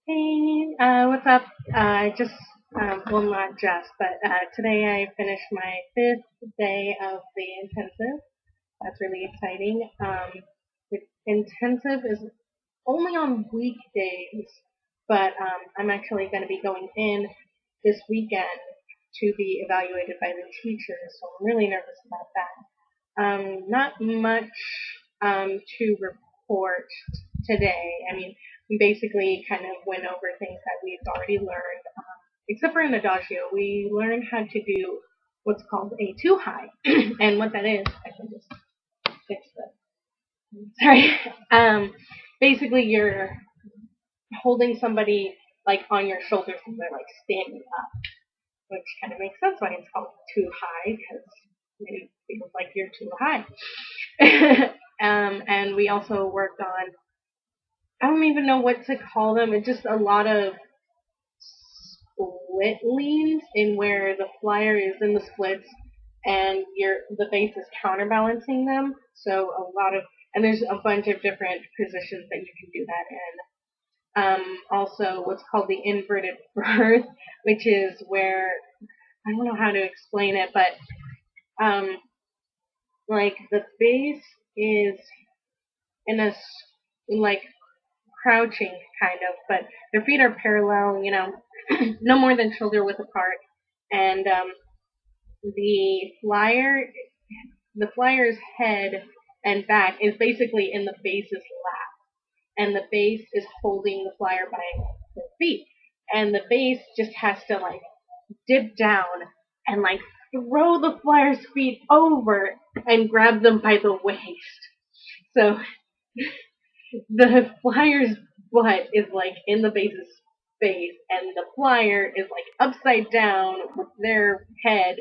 Hey, what's up? I just, well, not just, but today I finished my fifth day of the intensive. That's really exciting. The intensive is only on weekdays, but I'm actually going to be going in this weekend to be evaluated by the teachers, so I'm really nervous about that. Not much to report today. I mean, we basically kind of went over things that we've already learned, except for in Adagio. We learned how to do what's called a two high, and what that is, I can just fix this. Sorry. Basically, you're holding somebody like on your shoulders and they're like standing up, which kind of makes sense why it's called too high because it feels like you're too high. And we also worked on, I don't even know what to call them. It's just a lot of split leans in where the flyer is in the splits and the base is counterbalancing them. So a lot of, and there's a bunch of different positions that you can do that in. Also, what's called the inverted birth, which is where I don't know how to explain it, but um, like the base is in a like crouching kind of, but their feet are parallel, no more than shoulder width apart, and the flyer, the flyer's head and back is basically in the base's lap, and the base is holding the flyer by their feet, and the base just has to like dip down and like throw the flyer's feet over and grab them by the waist. So the flyer's butt is like in the base's face, and the flyer is like upside down with their head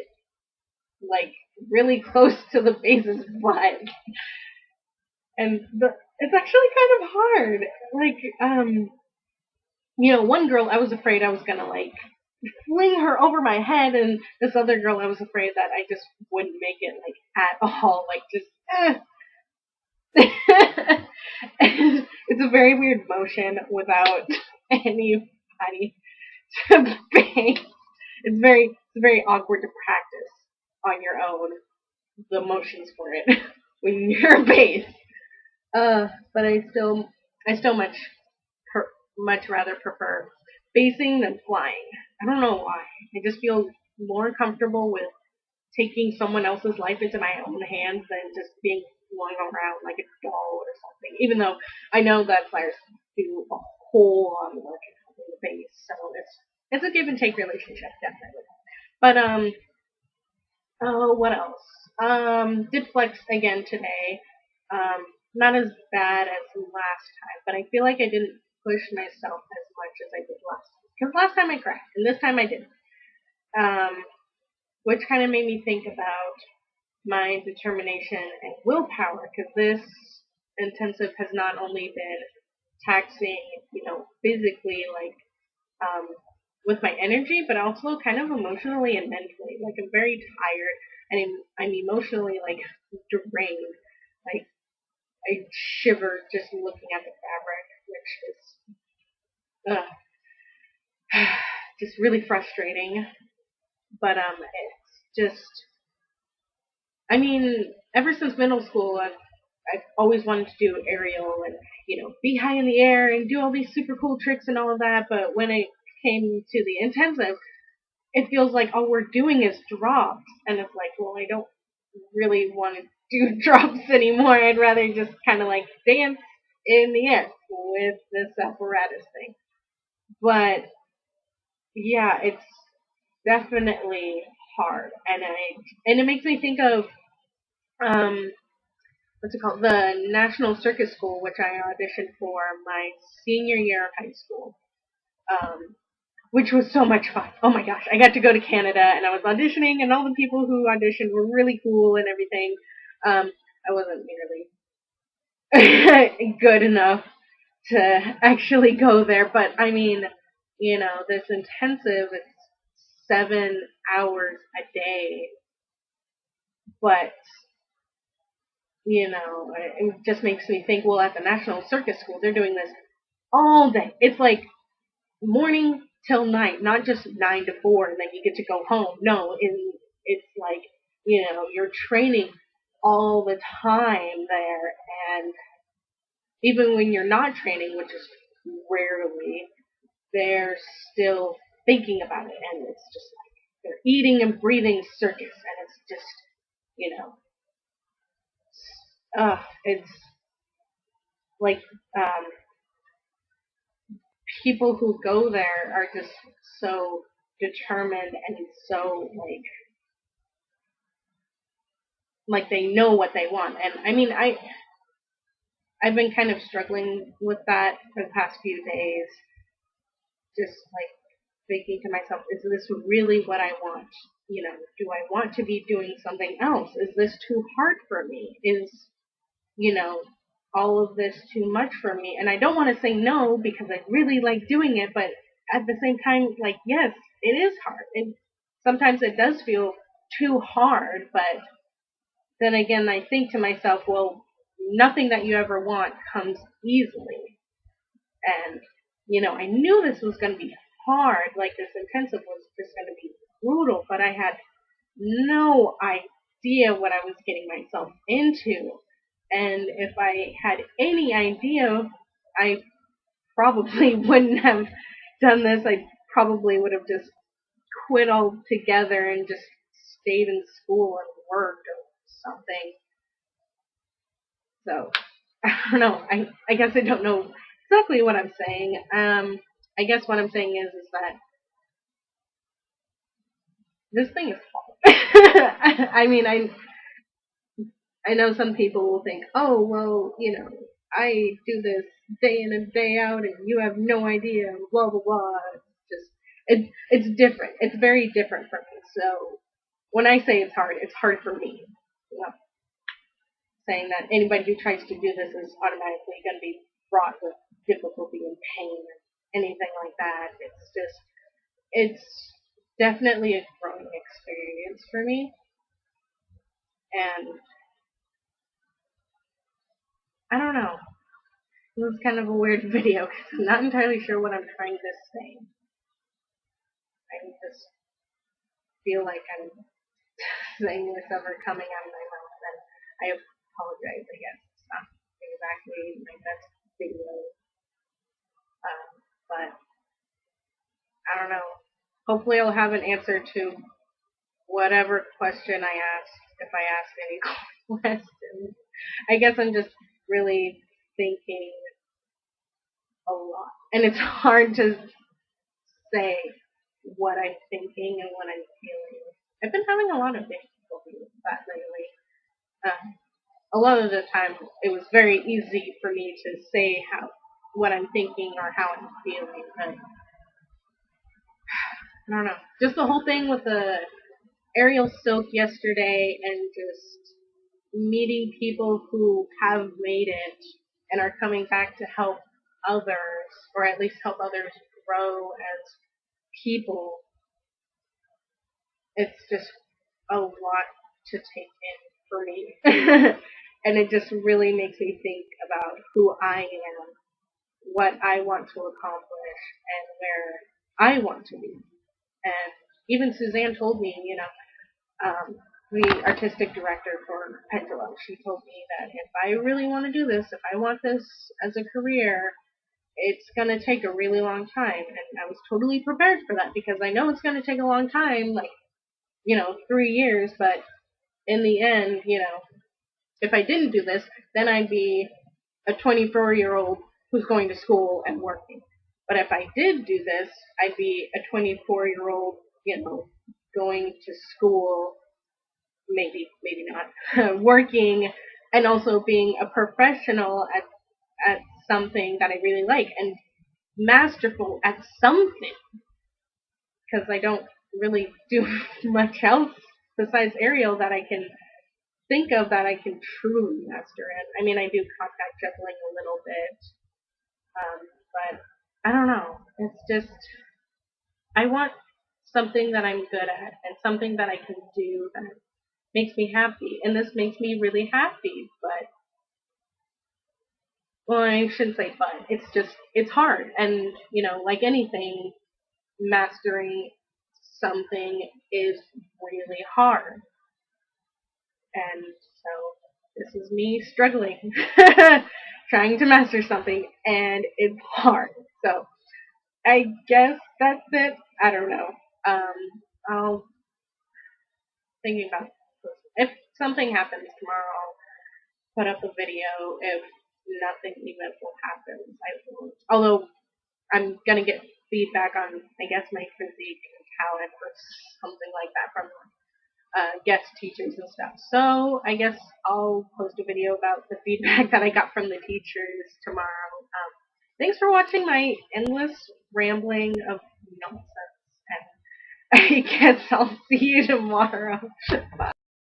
like really close to the base's butt. And it's actually kind of hard. Like, one girl I was afraid I was gonna like fling her over my head, and this other girl I was afraid that I just wouldn't make it like at all. Like just it's a very weird motion without anybody to bang. It's very awkward to practice on your own the motions for it when you're a bass. But I still much rather prefer basing than flying. I don't know why. I just feel more comfortable with taking someone else's life into my own hands than just being flung around like a doll or something. Even though I know that players do a whole lot of work in the base, so it's a give and take relationship definitely. But oh, what else? Did flex again today. Not as bad as last time, but I feel like I didn't push myself as much as I did last time. Because last time I crashed, and this time I didn't. Um, which kind of made me think about my determination and willpower, because this intensive has not only been taxing, physically, like um, with my energy, but also kind of emotionally and mentally. Like I'm very tired, and I'm emotionally like drained. Like I shiver just looking at the fabric, which is just really frustrating. But it's just, I mean, ever since middle school, I've always wanted to do aerial and be high in the air and do all these super cool tricks and all of that. But when it came to the intensive, it feels like all we're doing is drops, and it's like, well, I don't really want to do drops anymore. I'd rather just kind of like dance in the air with this apparatus thing. But yeah, it's definitely hard, and it makes me think of um what's it called, the National Circus School, which I auditioned for my senior year of high school. Um, which was so much fun. Oh my gosh, I got to go to Canada and I was auditioning, and all the people who auditioned were really cool and everything. I wasn't nearly good enough to actually go there, but I mean, this intensive, it's 7 hours a day, but it just makes me think, well, at the National Circus School, they're doing this all day. It's like morning till night, not just 9 to 4 and then you get to go home. No, it's like, you're training all the time there, and even when you're not training, which is rarely, they're still thinking about it, and it's just like they're eating and breathing circus, and it's just, you know, it's like um, people who go there are just so determined and so like they know what they want. And I mean, I've been kind of struggling with that for the past few days, just like thinking to myself, is this really what I want? Do I want to be doing something else? Is this too hard for me? Is, you know, all of this too much for me? And I don't want to say no because I really like doing it, but at the same time, like, yes, it is hard. And sometimes it does feel too hard, but then again, I think to myself, well, nothing that you ever want comes easily. And, I knew this was going to be hard. Like, this intensive was just going to be brutal, but I had no idea what I was getting myself into. And if I had any idea, I probably wouldn't have done this. I probably would have just quit altogether and just stayed in school and worked or something. So, I don't know. I guess I don't know exactly what I'm saying. I guess what I'm saying is that this thing is hard. I mean, I know some people will think, oh, well, I do this day in and day out, and you have no idea, blah blah blah. It's different. It's very different for me. So when I say it's hard for me. You know, saying that anybody who tries to do this is automatically going to be fraught with difficulty and pain or anything like that. It's definitely a growing experience for me, and I don't know. This is kind of a weird video because I'm not entirely sure what I'm trying to say. I just feel like I'm saying this ever coming out of my mouth, and I apologize. I guess it's not exactly my best video, but I don't know. Hopefully, I'll have an answer to whatever question I ask, if I ask any questions. I guess I'm just really thinking a lot, and it's hard to say what I'm thinking and what I'm feeling. I've been having a lot of difficulty with that lately. A lot of the time, it was very easy for me to say what I'm thinking or how I'm feeling, but I don't know. Just the whole thing with the aerial silk yesterday and just meeting people who have made it and are coming back to help others, or at least help others grow as people. It's just a lot to take in for me. And it just really makes me think about who I am, what I want to accomplish, and where I want to be. And even Suzanne told me, the artistic director for Pendulum, she told me that if I really want to do this, if I want this as a career, it's going to take a really long time. And I was totally prepared for that because I know it's going to take a long time, like, 3 years, but in the end, if I didn't do this, then I'd be a 24-year-old who's going to school and working. But if I did do this, I'd be a 24-year-old, going to school, maybe not, working, and also being a professional at something that I really like, and masterful at something, because I don't really do much else besides aerial that I can think of that I can truly master in. I mean, I do contact juggling a little bit, but I don't know. It's just, I want something that I'm good at and something that I can do that makes me happy. And this makes me really happy, but well, I shouldn't say fun. It's hard, and like anything, mastering something is really hard. And so this is me struggling, trying to master something, and it's hard. So I guess that's it. I don't know. I'll thinking about if something happens tomorrow, I'll put up a video. If nothing eventful happens, I won't. Although I'm gonna get feedback on, I guess, my physique and talent or something like that from guest teachers and stuff. So I guess I'll post a video about the feedback that I got from the teachers tomorrow. Thanks for watching my endless rambling of nonsense, and I guess I'll see you tomorrow. Bye.